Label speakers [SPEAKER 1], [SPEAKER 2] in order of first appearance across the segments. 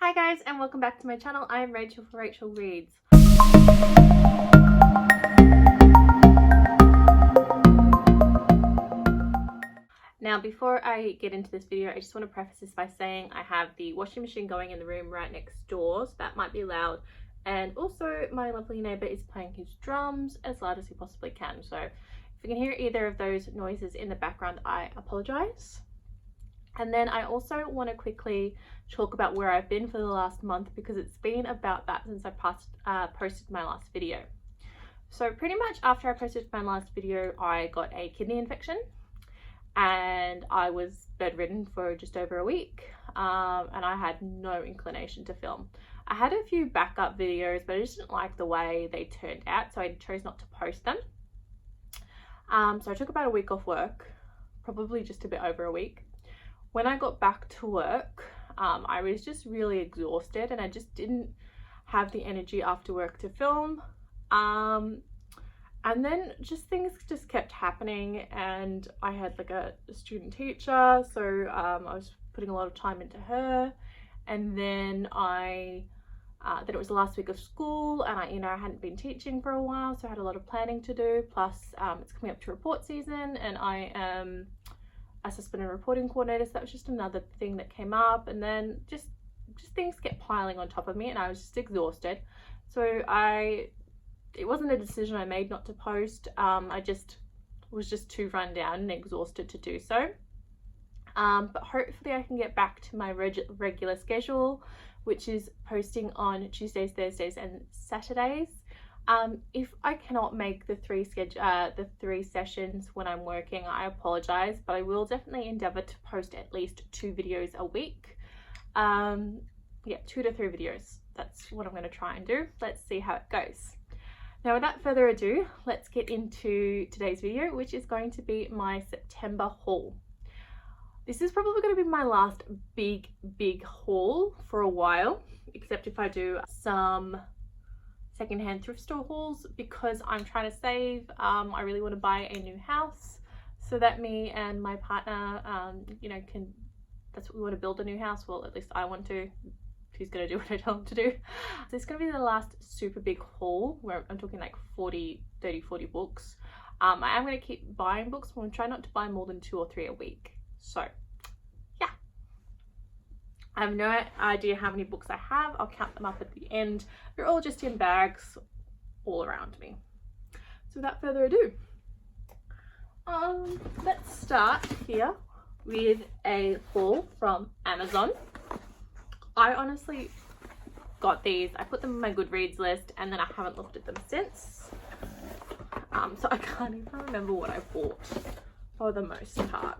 [SPEAKER 1] Hi guys, and welcome back to my channel. I am Rachel for Rachel Reads. Now before I get into this video, I just want to preface this by saying I have the washing machine going in the room right next door, so that might be loud. And also my lovely neighbour is playing his drums as loud as he possibly can. So if you can hear either of those noises in the background, I apologise. And then I also want to quickly talk about where I've been for the last month, because it's been about that since I posted my last video. So pretty much after I posted my last video, I got a kidney infection and I was bedridden for just over a week, and I had no inclination to film. I had a few backup videos, but I just didn't like the way they turned out, so I chose not to post them. So I took about a week off work, probably just a bit over a week. When I got back to work, I was just really exhausted and I just didn't have the energy after work to film. And then things just kept happening, and I had like a student teacher, so I was putting a lot of time into her. And then then it was the last week of school, and I hadn't been teaching for a while, so I had a lot of planning to do. Plus it's coming up to report season and I am a suspended reporting coordinator, so that was just another thing that came up. And then just things kept piling on top of me and I was just exhausted. So it wasn't a decision I made not to post. I was just too run down and exhausted to do so. But hopefully I can get back to my regular schedule, which is posting on Tuesdays, Thursdays and Saturdays. If I cannot make the three sessions when I'm working, I apologize, but I will definitely endeavor to post at least 2 videos a week. Yeah, 2 to 3 videos. That's what I'm going to try and do. Let's see how it goes. Now, without further ado, let's get into today's video, which is going to be my September haul. This is probably going to be my last big haul for a while, except if I do some secondhand thrift store hauls, because I'm trying to save. I really want to buy a new house so that me and my partner that's what we want to build, a new house. Well, at least I want to. He's going to do what I tell him to do. So it's going to be the last super big haul, where I'm talking like 30, 40 books. I am going to keep buying books, but I'm trying not to buy more than 2 or 3 a week. So yeah, I have no idea how many books I have. I'll count them up at the end. They're all just in bags all around me. So without further ado, let's start here with a haul from Amazon. I honestly got these. I put them in my Goodreads list and then I haven't looked at them since. So I can't even remember what I bought for the most part.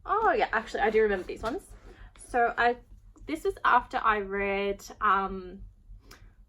[SPEAKER 1] Oh yeah, actually I do remember these ones. So this was after I read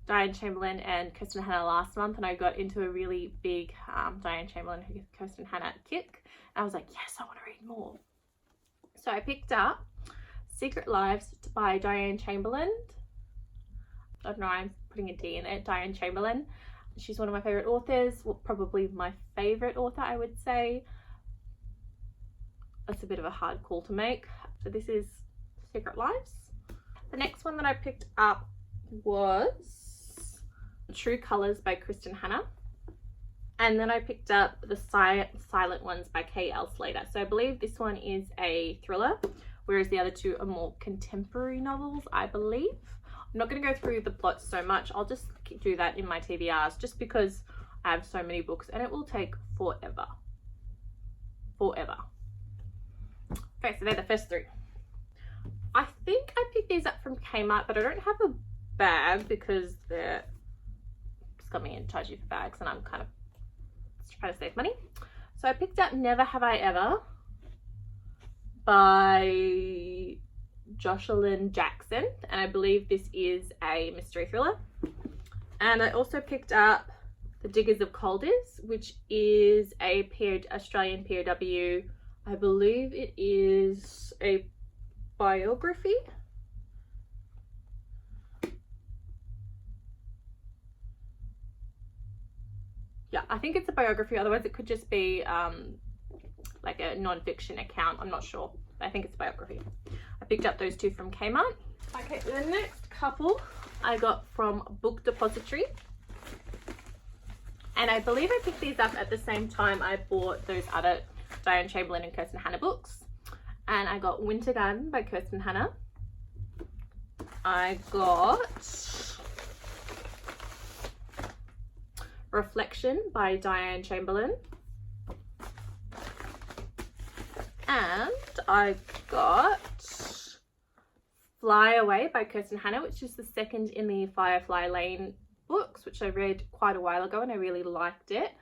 [SPEAKER 1] Diane Chamberlain and Kristin last month, and I got into a really big Diane Chamberlain, Kristin kick. And I was like, yes, I want to read more. So I picked up Secret Lives by Diane Chamberlain. I don't know, I'm putting a D in it. Diane Chamberlain. She's one of my favorite authors. Well, probably my favorite author, I would say. That's a bit of a hard call to make. So this is Secret Lives. The next one that I picked up was True Colors by Kristin. And then I picked up The Silent Ones by K.L. Slater. So I believe this one is a thriller, whereas the other 2 are more contemporary novels, I believe. I'm not going to go through the plot so much. I'll just do that in my TBRs, just because I have so many books and it will take forever. Okay, so they're the first 3. I think I picked these up from Kmart, but I don't have a bag because they're just got me and charge you for bags, and I'm kind of trying to save money. So I picked up Never Have I Ever by Jocelyn Jackson, and I believe this is a mystery thriller. And I also picked up The Diggers of Calder's, which is a Australian POW. I believe it is a biography. Yeah, I think it's a biography. Otherwise it could just be like a non-fiction account. I'm not sure. I think it's a biography. I picked up those 2 from Kmart. Okay, the next couple I got from Book Depository. And I believe I picked these up at the same time I bought those other Diane Chamberlain and Kristin Hannah books. And I got Winter Garden by Kristin Hannah. I got Reflection by Diane Chamberlain. And I got Fly Away by Kristin Hannah, which is the second in the Firefly Lane books, which I read quite a while ago and I really liked it.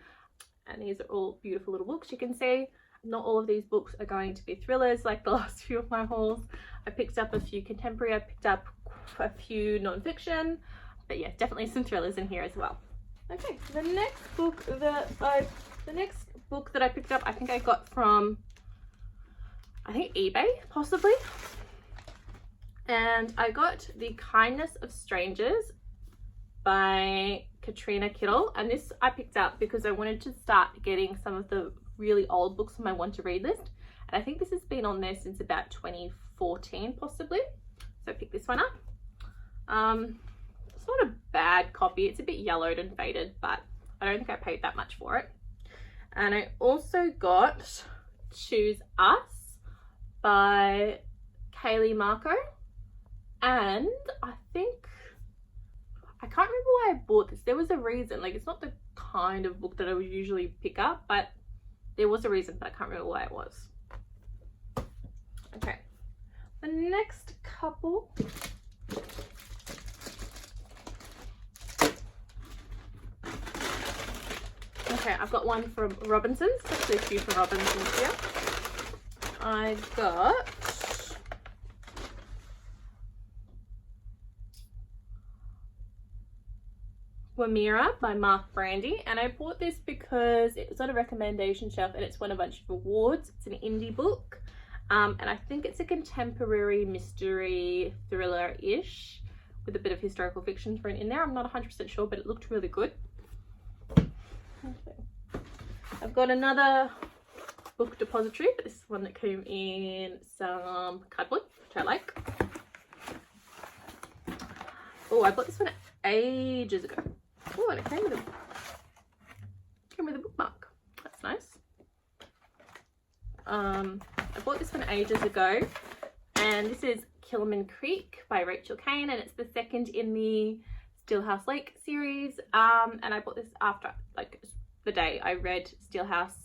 [SPEAKER 1] And these are all beautiful little books. You can see not all of these books are going to be thrillers like the last few of my hauls. I picked up a few contemporary, I picked up a few non-fiction, but yeah, definitely some thrillers in here as well. Okay, the next book that I picked up, I think I got from, I think eBay possibly. And I got The Kindness of Strangers by Katrina Kittle, and this I picked up because I wanted to start getting some of the really old books on my want to read list, and I think this has been on there since about 2014 possibly, so I picked this one up. It's not a bad copy, it's a bit yellowed and faded, but I don't think I paid that much for it. And I also got Choose Us by Caylie Marcoe, and I can't remember why I bought this. There was a reason. Like, it's not the kind of book that I would usually pick up, but there was a reason, but I can't remember why it was. Okay, the next couple okay, I've got one from Robinson's, actually a few from Robinson's here. I got Wimmeria by Brandi, and I bought this because it was on a recommendation shelf and it's won a bunch of awards. It's an indie book, and I think it's a contemporary mystery thriller-ish with a bit of historical fiction thrown in there. I'm not 100% sure, but it looked really good. Okay. I've got another Book Depository, but this is one that came in some cardboard, which I like. Oh, I bought this one ages ago. Oh, and it came with a bookmark. That's nice. I bought this one ages ago, and this is Killman Creek by Rachel Caine, and it's the second in the Steelhouse Lake series. And I bought this after, like, the day I read Steelhouse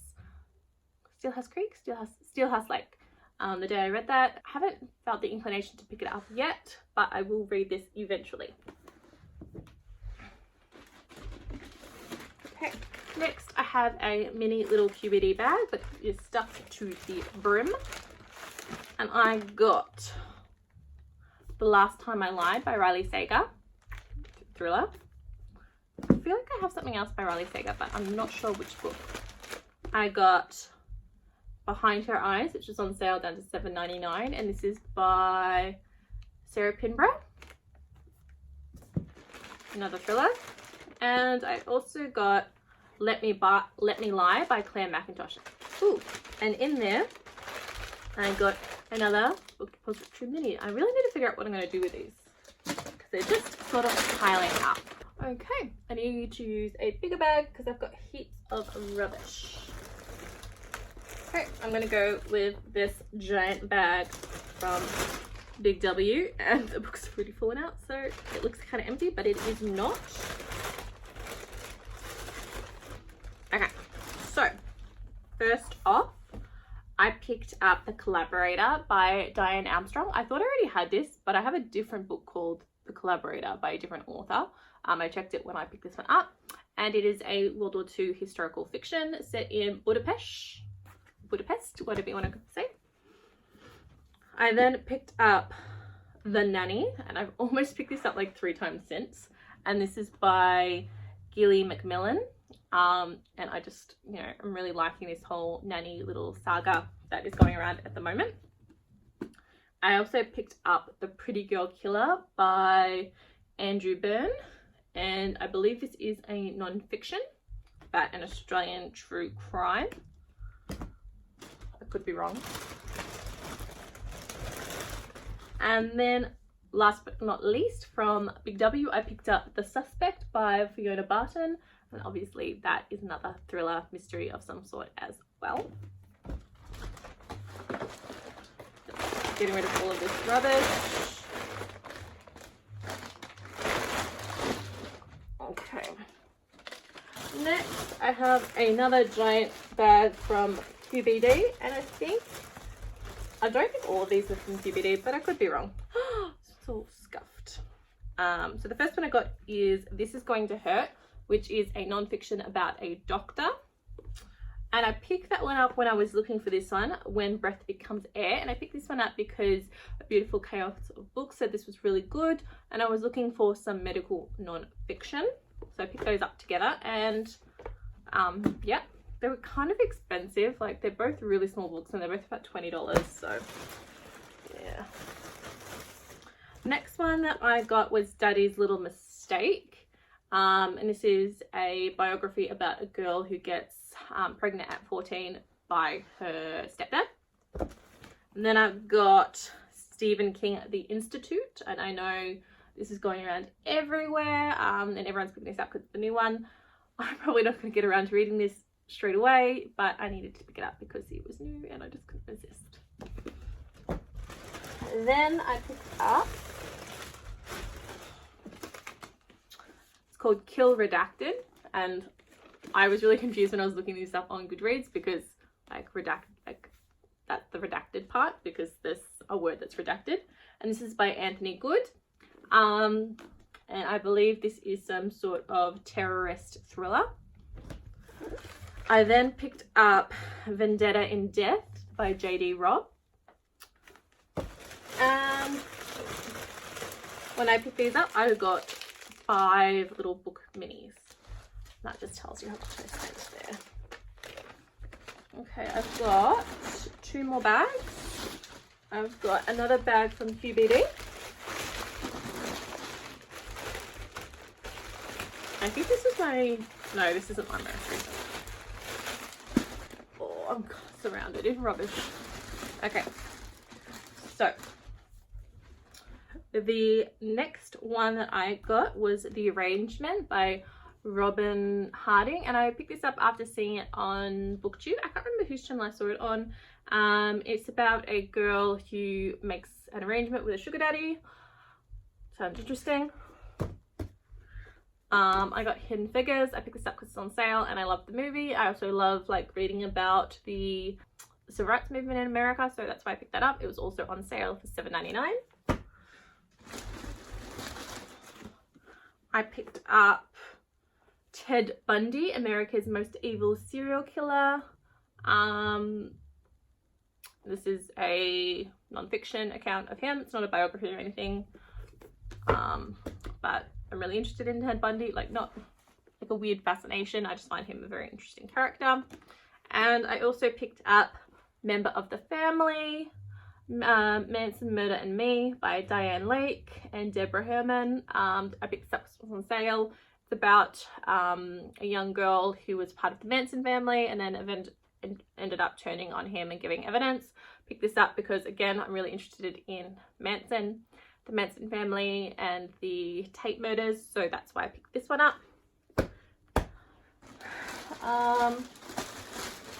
[SPEAKER 1] Creek, Steelhouse Lake. The day I read that. I haven't felt the inclination to pick it up yet, but I will read this eventually. Okay, next I have a mini little QBD bag that is stuffed to the brim, and I got The Last Time I Lied by Riley Sager, thriller. I feel like I have something else by Riley Sager, but I'm not sure which book. I got Behind Her Eyes, which is on sale down to $7.99, and this is by Sarah Pinborough, another thriller. And I also got Let Me Lie by Claire McIntosh. Ooh, and in there I got another Book Depository mini. I really need to figure out what I'm going to do with these because they're just sort of piling up. Okay, I need to use a bigger bag because I've got heaps of rubbish. Okay, I'm going to go with this giant bag from Big W, and the book's pretty fallen out, so it looks kind of empty, but it is not. Okay, so first off, I picked up The Collaborator by Diane Armstrong. I thought I already had this, but I have a different book called The Collaborator by a different author. I checked it when I picked this one up, and it is a World War II historical fiction set in Budapest, whatever you want to say. I then picked up The Nanny, and I've almost picked this up like 3 times since, and this is by Gilly Macmillan. And I just, you know, I'm really liking this whole nanny little saga that is going around at the moment. I also picked up The Pretty Girl Killer by Andrew Byrne, and I believe this is a non-fiction about an Australian true crime. I could be wrong. And then last but not least, from Big W, I picked up The Suspect by Fiona Barton, and obviously that is another thriller mystery of some sort as well. Getting rid of all of this rubbish. Okay. Next, I have another giant bag from QBD, and I don't think all of these are from QBD, but I could be wrong. It's all scuffed. So the first one I got is This Is Going to Hurt, which is a non-fiction about a doctor. And I picked that one up when I was looking for this one, When Breath Becomes Air. And I picked this one up because A Beautiful Chaos of Books said this was really good. And I was looking for some medical non-fiction. So I picked those up together. And yeah, they were kind of expensive. Like, they're both really small books and they're both about $20. So yeah. Next one that I got was Daddy's Little Mistake. And this is a biography about a girl who gets pregnant at 14 by her stepdad. And then I've got Stephen King, The Institute, and I know this is going around everywhere, and everyone's picking this up because it's the new one. I'm probably not going to get around to reading this straight away, but I needed to pick it up because it was new and I just couldn't resist. Then I picked up, it's called Kill Redacted, and I was really confused when I was looking this up on Goodreads because that's the redacted part, because there's a word that's redacted. And this is by Anthony Good. And I believe this is some sort of terrorist thriller. I then picked up Vendetta in Death by J.D. Robb. And when I picked these up, I got 5 little book minis. That just tells you how much I spent there. Okay, I've got 2 more bags. I've got another bag from QBD. I think this is my... No, this isn't my most recent. Oh, I'm surrounded in rubbish. Okay, so the next one that I got was The Arrangement by Robyn Harding, and I picked this up after seeing it on BookTube. I can't remember whose channel I saw it on. It's about a girl who makes an arrangement with a sugar daddy. Sounds interesting. I got Hidden Figures. I picked this up because it's on sale and I love the movie. I also love reading about the civil rights movement in America, so that's why I picked that up. It was also on sale for $7.99. I picked up Ted Bundy, America's Most Evil Serial Killer. This is a non-fiction account of him. It's not a biography or anything, but I'm really interested in Ted Bundy. Not a weird fascination, I just find him a very interesting character. And I also picked up Member of the Family, Manson, Murder and Me by Diane Lake and Deborah Herman. I picked this up because it was on sale. It's about a young girl who was part of the Manson family and then ended up turning on him and giving evidence. Picked this up because, again, I'm really interested in Manson, the Manson family and the Tate murders, so that's why I picked this one up.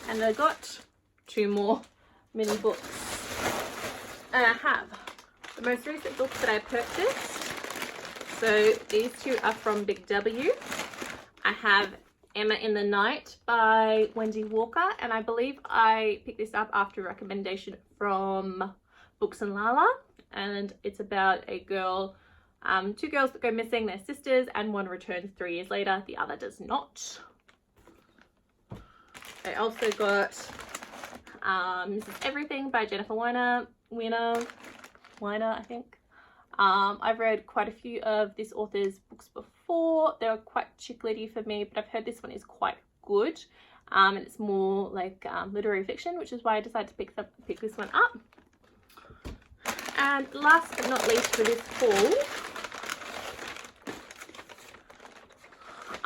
[SPEAKER 1] And I got 2 more mini books. And I have the most recent books that I purchased. So these 2 are from Big W. I have Emma in the Night by Wendy Walker, and I believe I picked this up after a recommendation from Books and Lala, and it's about a girl, 2 girls that go missing, they're sisters, and one returns 3 years later, the other does not. I also got Mrs. Everything by Jennifer Weiner, I think. I've read quite a few of this author's books before. They were quite chick-litty for me, but I've heard this one is quite good. And it's more like literary fiction, which is why I decided to pick this one up. And last but not least for this haul,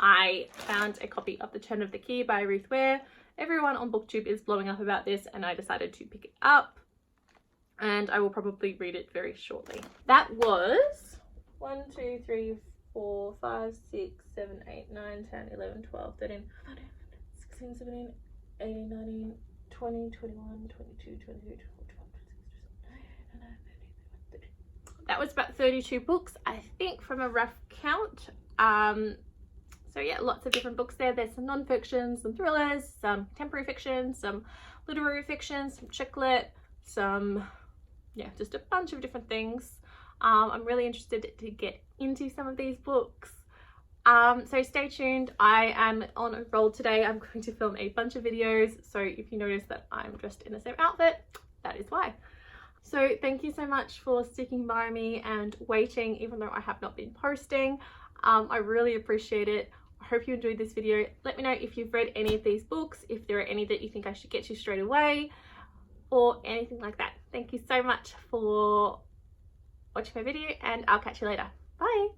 [SPEAKER 1] I found a copy of The Turn of the Key by Ruth Ware. Everyone on BookTube is blowing up about this and I decided to pick it up. and I will probably read it very shortly. That was 1, 2, 3, 4, 5, 6, 7, 8, 9, 10, 11, 12, 13, 14, 16, 17, 18, 19, 20, 21, 22, 23, 24, 25, 26, 27, 28, 29, 30. That was about 32 books, I think, from a rough count. So yeah, lots of different books there. There's some non-fiction, some thrillers, some contemporary fiction, some literary fiction, some chick lit, some, yeah, just a bunch of different things. I'm really interested to get into some of these books. So stay tuned. I am on a roll today. I'm going to film a bunch of videos. So if you notice that I'm dressed in the same outfit, that is why. So thank you so much for sticking by me and waiting, even though I have not been posting. I really appreciate it. I hope you enjoyed this video. Let me know if you've read any of these books, if there are any that you think I should get to straight away, or anything like that. Thank you so much for watching my video, and I'll catch you later. Bye!